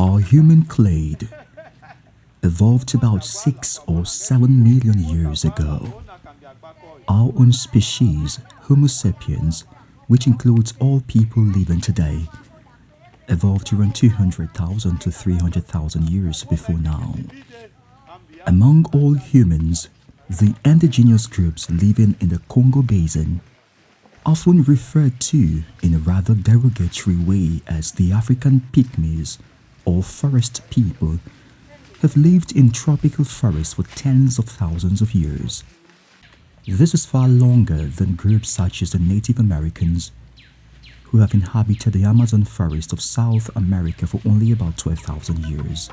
Our human clade evolved about 6 or 7 million years ago. Our own species, Homo sapiens, which includes all people living today, evolved around 200,000 to 300,000 years before now. Among all humans, the indigenous groups living in the Congo Basin, often referred to in a rather derogatory way as the African pygmies or forest people, have lived in tropical forests for tens of thousands of years. This is far longer than groups such as the Native Americans, who have inhabited the Amazon forest of South America for only about 12,000 years.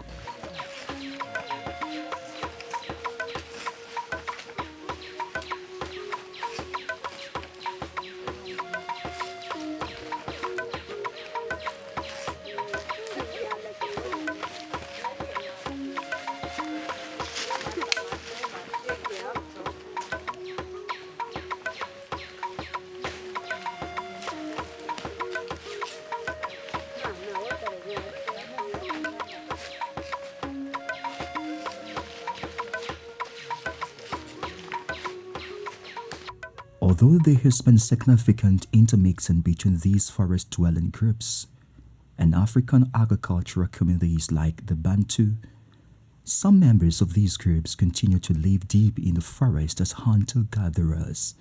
Although there has been significant intermixing between these forest-dwelling groups and African agricultural communities like the Bantu, some members of these groups continue to live deep in the forest as hunter-gatherers.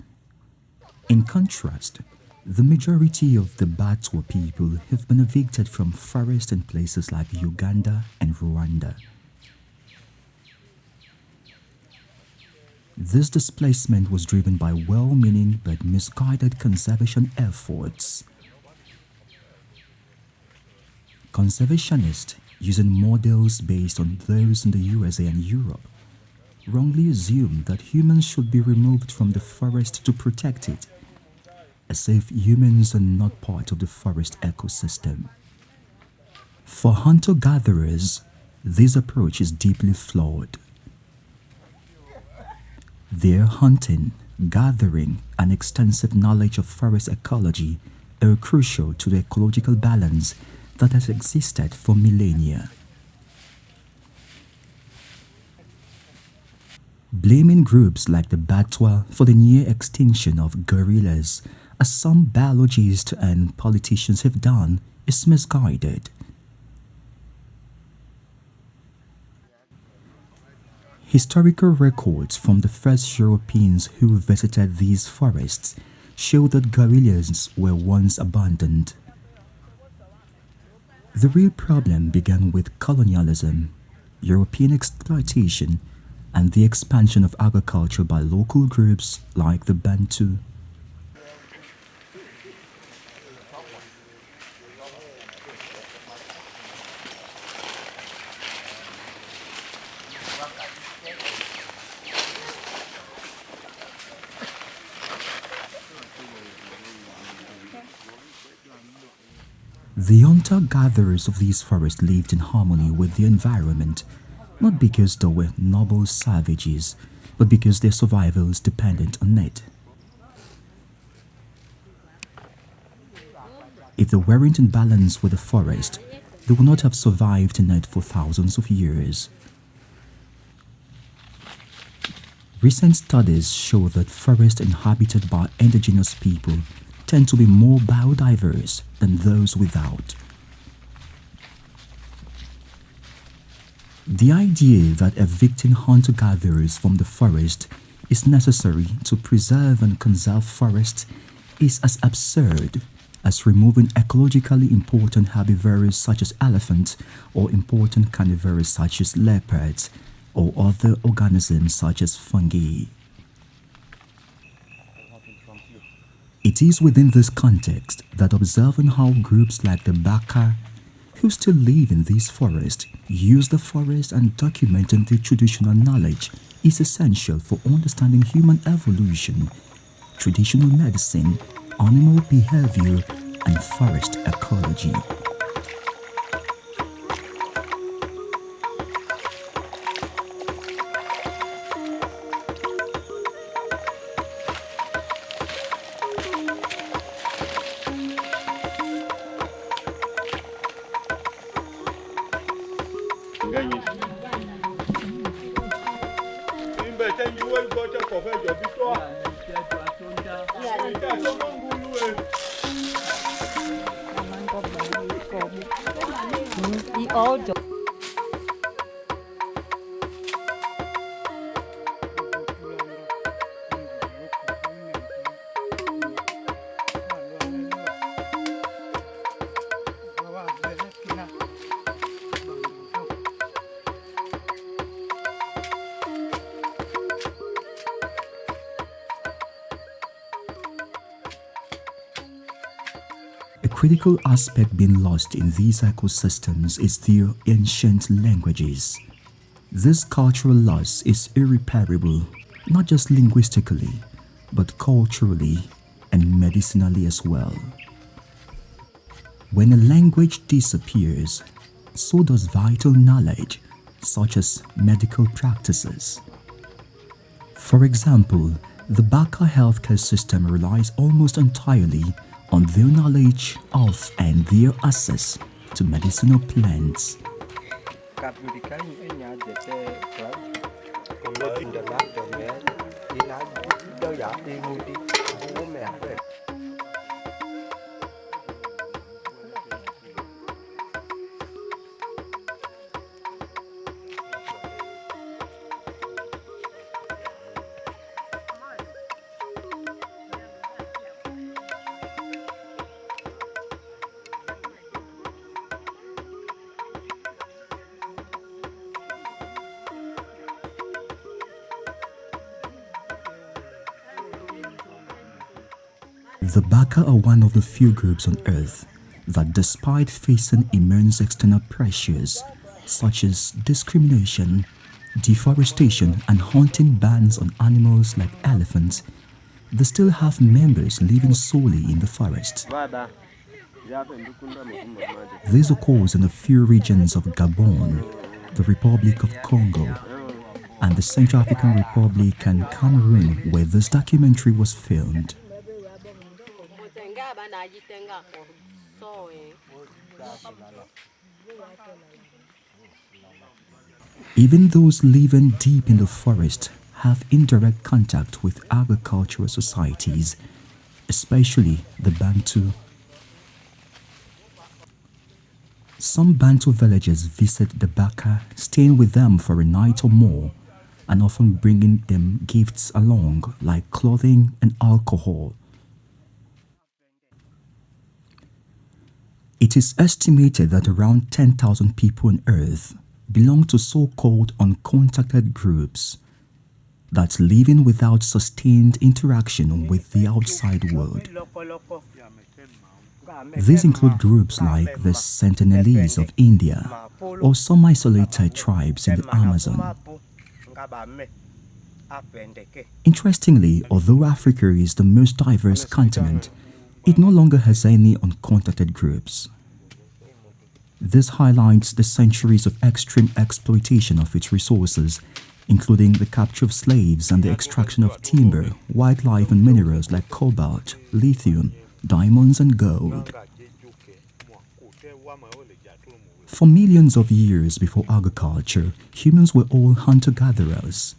In contrast, the majority of the Batwa people have been evicted from forests in places like Uganda and Rwanda. This displacement was driven by well-meaning but misguided conservation efforts. Conservationists, using models based on those in the USA and Europe, wrongly assume that humans should be removed from the forest to protect it, as if humans are not part of the forest ecosystem. For hunter-gatherers, this approach is deeply flawed. Their hunting, gathering, and extensive knowledge of forest ecology are crucial to the ecological balance that has existed for millennia. Blaming groups like the Batwa for the near extinction of gorillas, as some biologists and politicians have done, is misguided. Historical records from the first Europeans who visited these forests show that gorillas were once abandoned. The real problem began with colonialism, European exploitation, and the expansion of agriculture by local groups like the Bantu. The hunter-gatherers of these forests lived in harmony with the environment, not because they were noble savages, but because their survival is dependent on it. If they weren't in balance with the forest, they would not have survived in it for thousands of years. Recent studies show that forests inhabited by indigenous people tend to be more biodiverse than those without. The idea that evicting hunter-gatherers from the forest is necessary to preserve and conserve forests is as absurd as removing ecologically important herbivores such as elephants or important carnivores such as leopards or other organisms such as fungi. It is within this context that observing how groups like the Baka, who still live in these forests, use the forest and documenting their traditional knowledge is essential for understanding human evolution, traditional medicine, animal behavior, and forest ecology. A critical aspect being lost in these ecosystems is their ancient languages. This cultural loss is irreparable, not just linguistically, but culturally and medicinally as well. When a language disappears, so does vital knowledge, such as medical practices. For example, the Baka healthcare system relies almost entirely on their knowledge of and their access to medicinal plants. The Baka are one of the few groups on Earth that, despite facing immense external pressures such as discrimination, deforestation, and hunting bans on animals like elephants, they still have members living solely in the forest. This occurs in a few regions of Gabon, the Republic of Congo, and the Central African Republic and Cameroon, where this documentary was filmed. Even those living deep in the forest have indirect contact with agricultural societies, especially the Bantu. Some Bantu villagers visit the Baka, staying with them for a night or more, and often bringing them gifts along like clothing and alcohol. It is estimated that around 10,000 people on Earth belong to so-called uncontacted groups that's living without sustained interaction with the outside world. These include groups like the Sentinelese of India or some isolated tribes in the Amazon. Interestingly, although Africa is the most diverse continent, it no longer has any uncontacted groups. This highlights the centuries of extreme exploitation of its resources, including the capture of slaves and the extraction of timber, wildlife, and minerals like cobalt, lithium, diamonds, and gold. For millions of years before agriculture, humans were all hunter-gatherers.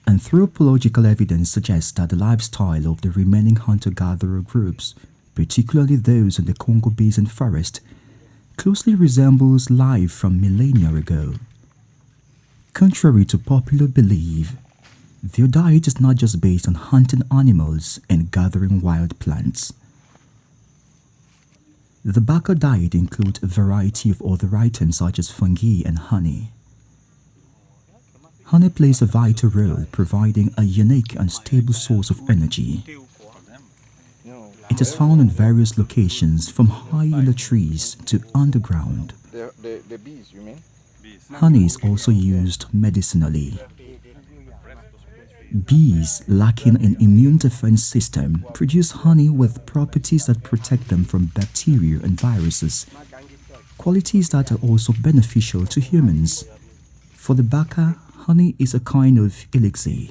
Anthropological evidence suggests that the lifestyle of the remaining hunter-gatherer groups, particularly those in the Congo Basin forest, closely resembles life from millennia ago. Contrary to popular belief, their diet is not just based on hunting animals and gathering wild plants. The Baka diet includes a variety of other items such as fungi and honey. Honey plays a vital role, providing a unique and stable source of energy. It is found in various locations, from high in the trees to underground. The bees, you mean? Honey is also used medicinally. Bees lacking an immune defense system produce honey with properties that protect them from bacteria and viruses, qualities that are also beneficial to humans. For the Baka, honey is a kind of elixir.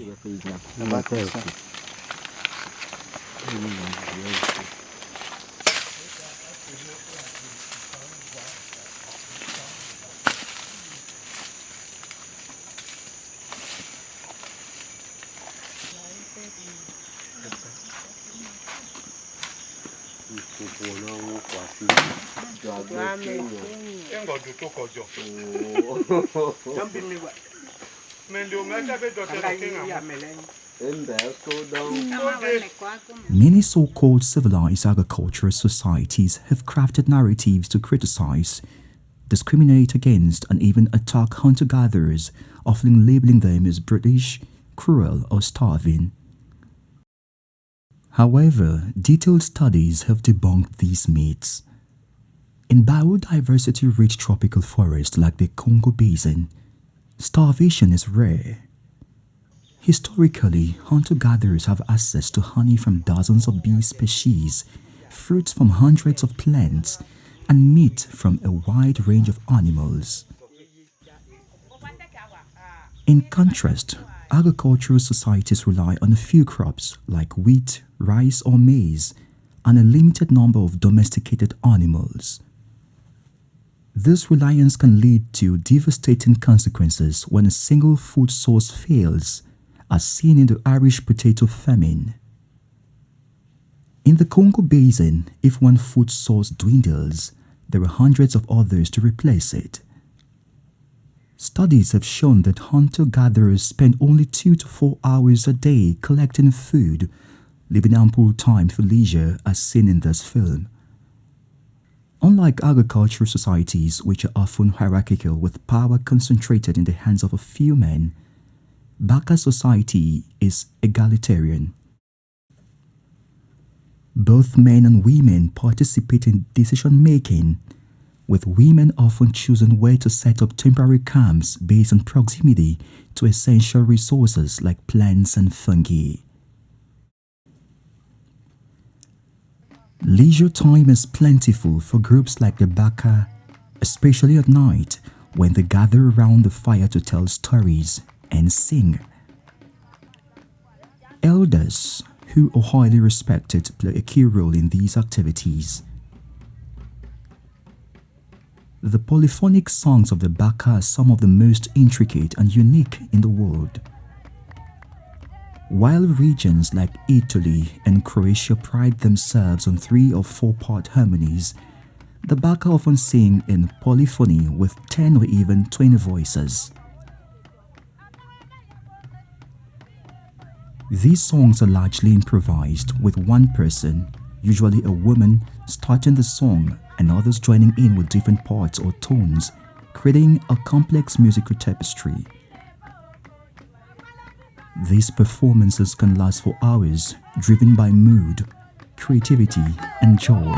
Many so-called civilized agricultural societies have crafted narratives to criticize, discriminate against, and even attack hunter-gatherers, often labeling them as brutish, cruel, or starving. However, detailed studies have debunked these myths. In biodiversity-rich tropical forests like the Congo Basin, starvation is rare. Historically, hunter-gatherers have access to honey from dozens of bee species, fruits from hundreds of plants, and meat from a wide range of animals. In contrast, agricultural societies rely on a few crops like wheat, rice, or maize, and a limited number of domesticated animals. This reliance can lead to devastating consequences when a single food source fails, as seen in the Irish potato famine. In the Congo Basin, if one food source dwindles, there are hundreds of others to replace it. Studies have shown that hunter-gatherers spend only 2 to 4 hours a day collecting food, leaving ample time for leisure as seen in this film. Unlike agricultural societies, which are often hierarchical with power concentrated in the hands of a few men, Baka society is egalitarian. Both men and women participate in decision-making, with women often choosing where to set up temporary camps based on proximity to essential resources like plants and fungi. Leisure time is plentiful for groups like the Baka, especially at night when they gather around the fire to tell stories and sing. Elders, who are highly respected, play a key role in these activities. The polyphonic songs of the Baka are some of the most intricate and unique in the world. While regions like Italy and Croatia pride themselves on 3 or 4-part harmonies, the Baka often sing in polyphony with 10 or even 20 voices. These songs are largely improvised, with one person, usually a woman, starting the song and others joining in with different parts or tones, creating a complex musical tapestry. These performances can last for hours, driven by mood, creativity, and joy.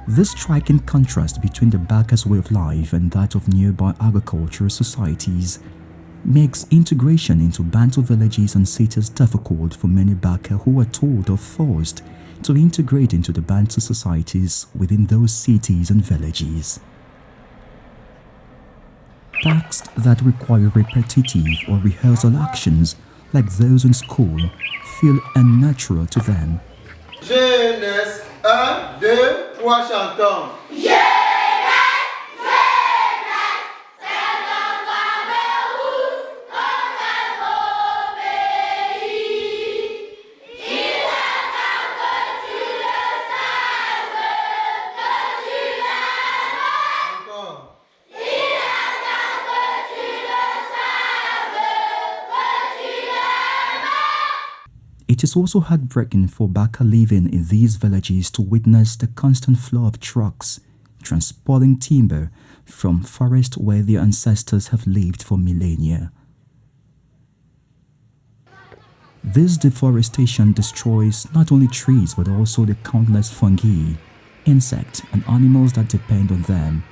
This striking contrast between the Baka's way of life and that of nearby agricultural societies makes integration into Bantu villages and cities difficult for many Baka who are told or forced to integrate into the Bantu societies within those cities and villages. tasks that require repetitive or rehearsal actions, like those in school, feel unnatural to them. Jeunesse, 1, 2, 3, chantons. It is also heartbreaking for Baka living in these villages to witness the constant flow of trucks transporting timber from forests where their ancestors have lived for millennia. This deforestation destroys not only trees but also the countless fungi, insects, and animals that depend on them.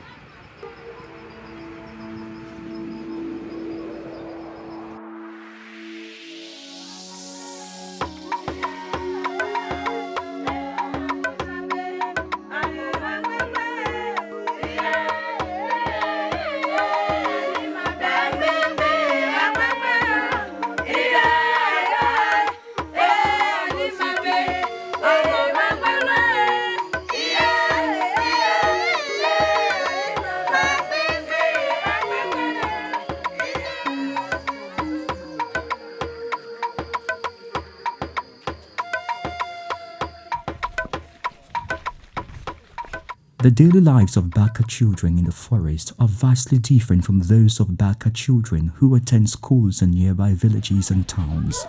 The daily lives of Baka children in the forest are vastly different from those of Baka children who attend schools in nearby villages and towns.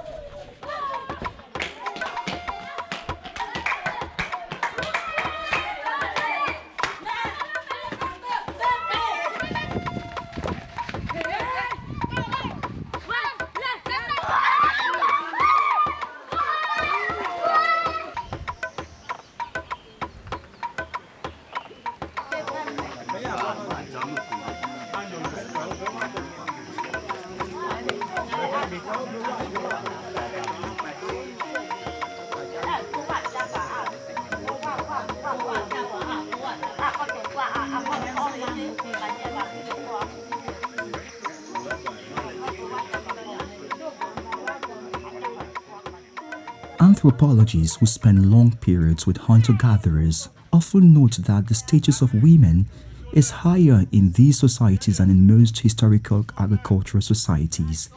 Anthropologists who spend long periods with hunter-gatherers often note that the status of women is higher in these societies than in most historical agricultural societies.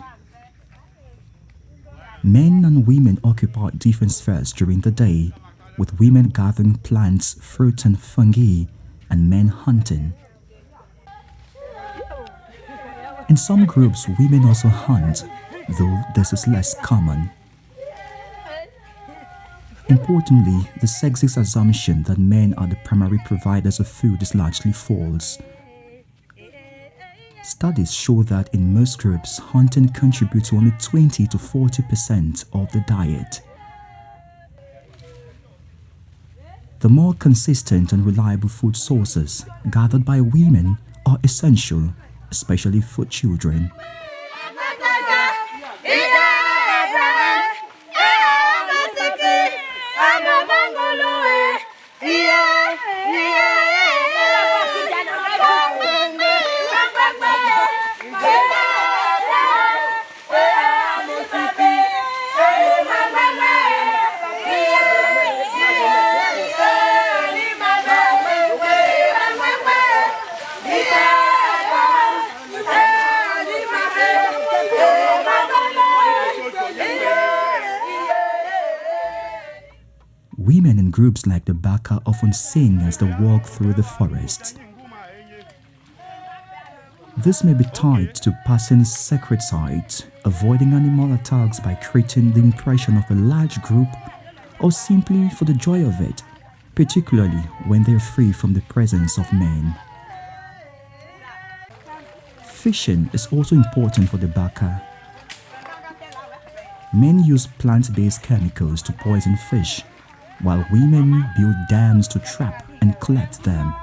Men and women occupy different spheres during the day, with women gathering plants, fruits and fungi, and men hunting. In some groups, women also hunt, though this is less common. Importantly, the sexist assumption that men are the primary providers of food is largely false. Studies show that in most groups, hunting contributes to only 20 to 40% of the diet. The more consistent and reliable food sources gathered by women are essential, especially for children. Women in groups like the Baka often sing as they walk through the forest. This may be tied to passing sacred sites, avoiding animal attacks by creating the impression of a large group, or simply for the joy of it, particularly when they are free from the presence of men. Fishing is also important for the Baka. Men use plant-based chemicals to poison fish, while women build dams to trap and collect them.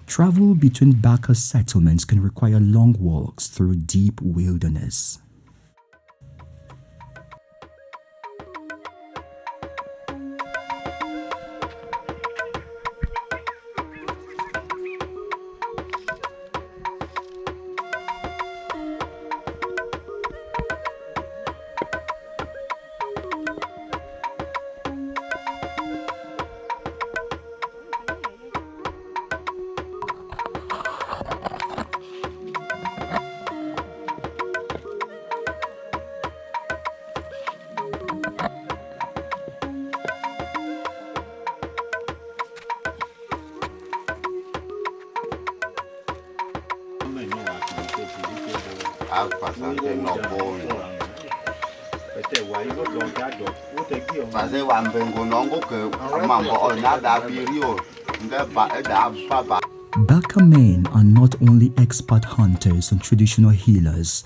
Travel between Baka settlements can require long walks through deep wilderness. Baka men are not only expert hunters and traditional healers,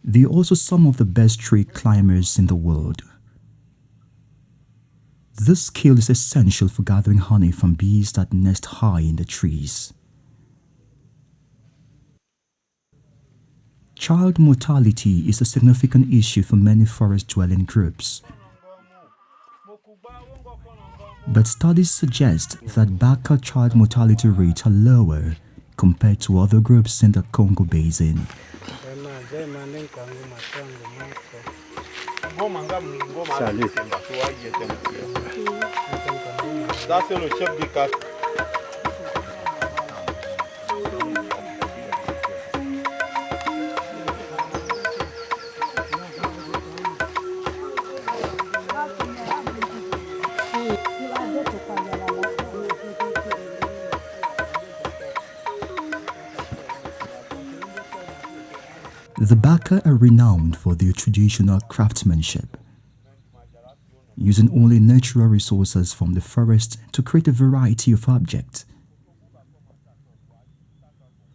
they are also some of the best tree climbers in the world. This skill is essential for gathering honey from bees that nest high in the trees. Child mortality is a significant issue for many forest-dwelling groups. But studies suggest that Baka child mortality rates are lower compared to other groups in the Congo Basin. The Baka are renowned for their traditional craftsmanship, using only natural resources from the forest to create a variety of objects.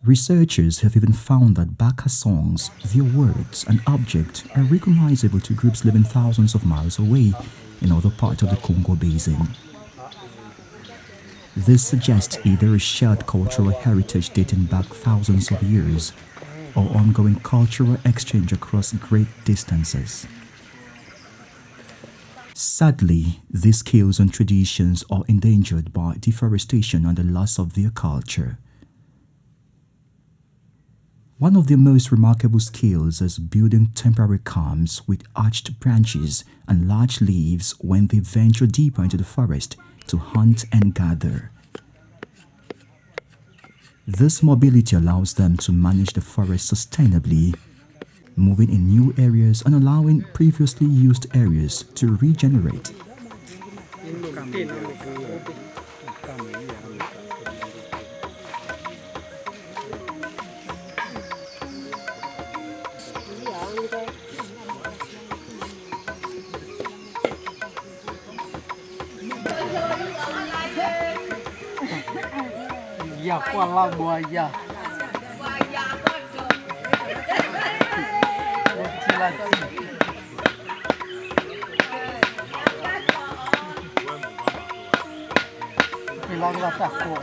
Researchers have even found that Baka songs, their words and objects are recognizable to groups living thousands of miles away in other parts of the Congo Basin. This suggests either a shared cultural heritage dating back thousands of years or ongoing cultural exchange across great distances. Sadly, these skills and traditions are endangered by deforestation and the loss of their culture. One of their most remarkable skills is building temporary camps with arched branches and large leaves when they venture deeper into the forest to hunt and gather. This mobility allows them to manage the forest sustainably, moving in new areas and allowing previously used areas to regenerate. Ya kuala buaya. Hilang rasa kok.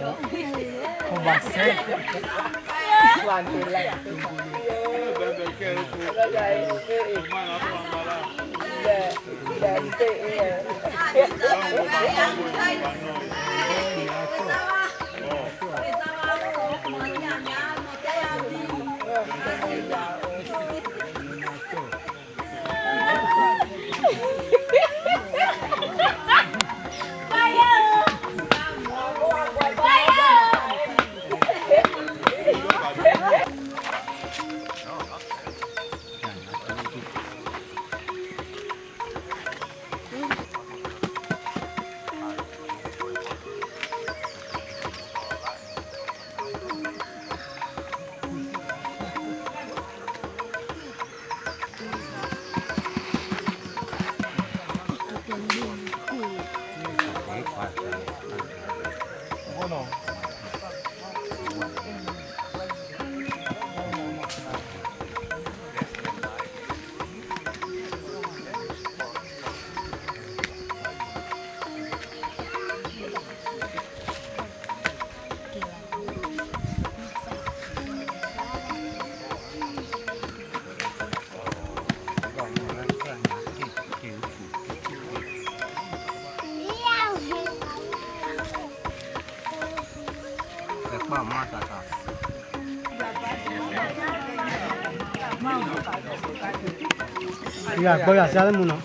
Ya, voy a hacer uno.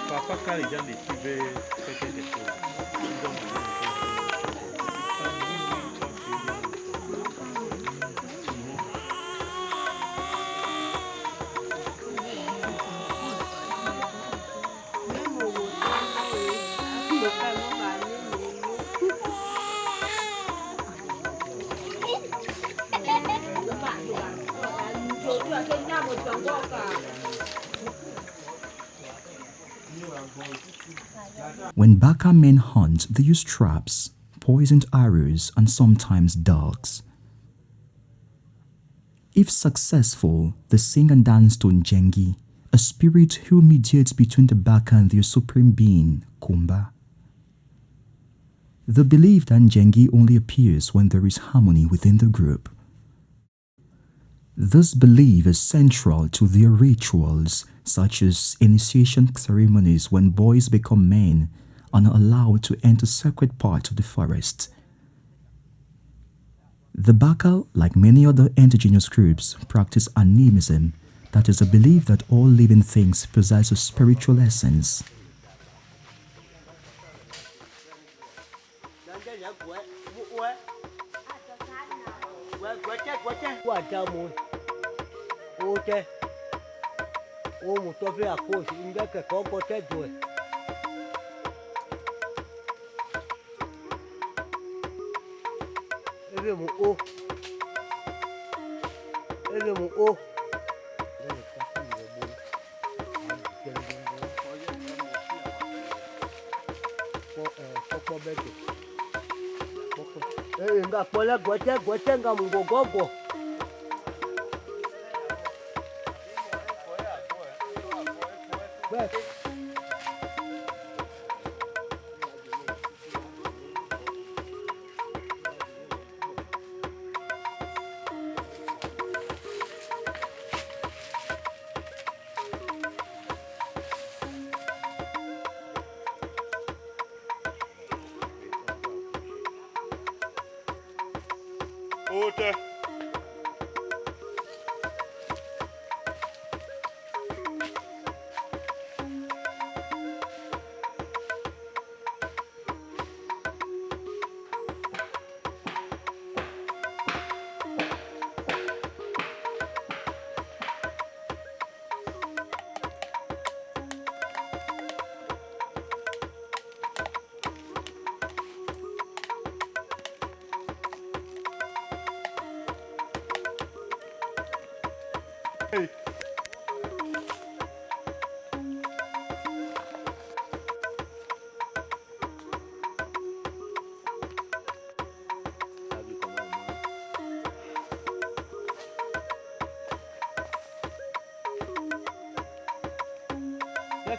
Papa, quand les gens l'écrivaient, c'était des choses. When Baka men hunt, they use traps, poisoned arrows, and sometimes dogs. If successful, they sing and dance to Njengi, a spirit who mediates between the Baka and their supreme being, Kumba. They believe that Njengi only appears when there is harmony within the group. This belief is central to their rituals, such as initiation ceremonies when boys become men and are allowed to enter sacred parts of the forest. The Baka, like many other indigenous groups, practice animism, that is a belief that all living things possess a spiritual essence.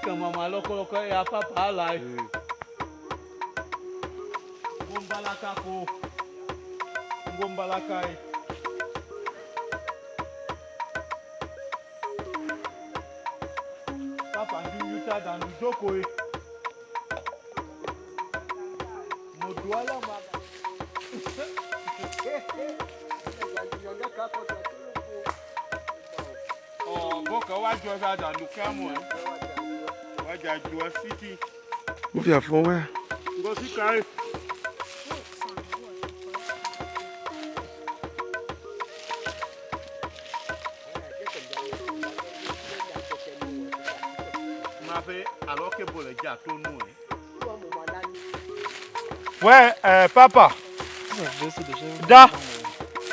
que maman loko ya papa là. Ngombalaka ko. Ngombalaka. Papa du yuta dans le doko. Mo doit là ma. Oh, Baka wa joga dans le camo. Wa ja joa city. What you for where? Go si kai. Ma fait alors que bon le gâteau nous. Ouais, papa. Da.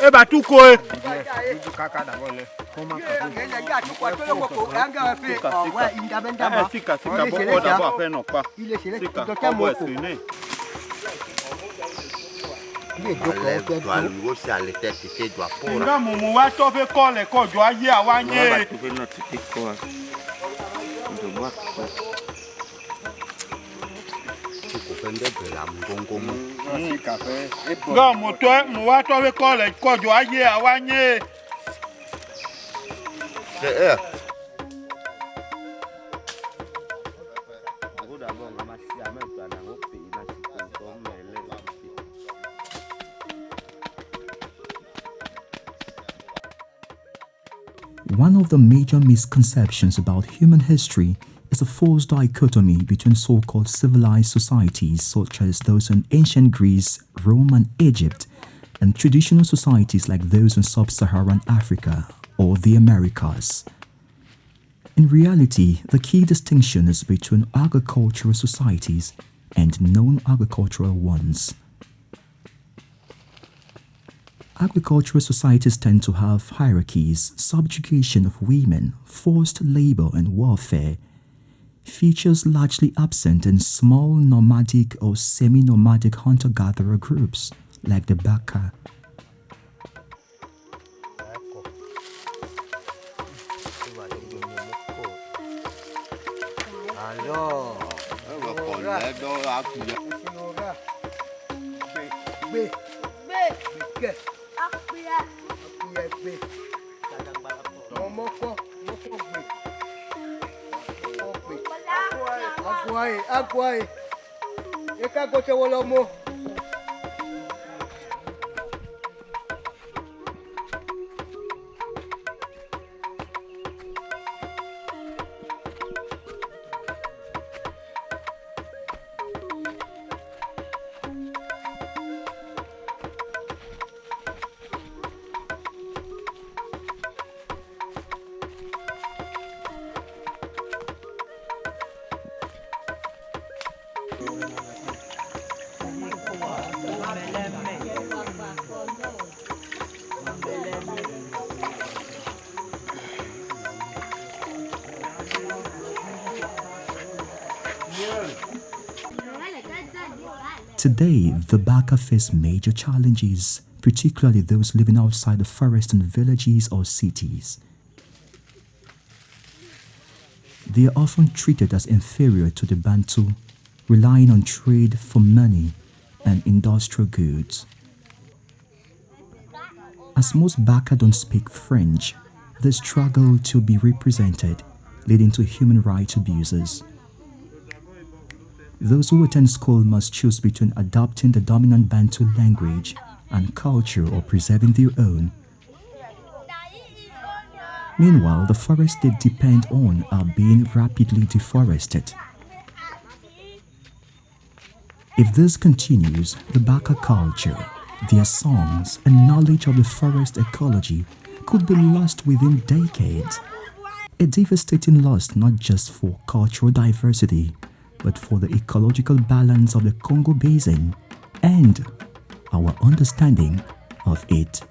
Eh bah tout quoi. One of the major misconceptions about human history is a false dichotomy between so-called civilized societies such as those in ancient Greece, Rome and Egypt, and traditional societies like those in sub-Saharan Africa or the Americas. In reality, the key distinction is between agricultural societies and non-agricultural ones. Agricultural societies tend to have hierarchies, subjugation of women, forced labor and warfare, features largely absent in small nomadic or semi-nomadic hunter-gatherer groups like the Baka. Agwai. Eka goche wolomo. Today, the Baka face major challenges, particularly those living outside the forest in villages or cities. They are often treated as inferior to the Bantu, relying on trade for money and industrial goods. As most Baka don't speak French, they struggle to be represented, leading to human rights abuses. Those who attend school must choose between adopting the dominant Bantu language and culture or preserving their own. Meanwhile, the forests they depend on are being rapidly deforested. If this continues, the Baka culture, their songs, and knowledge of the forest ecology could be lost within decades. A devastating loss not just for cultural diversity, but for the ecological balance of the Congo Basin and our understanding of it.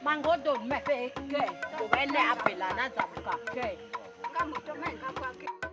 Mango don't make it. Go. When they are pelana, that's okay. Come to me, come.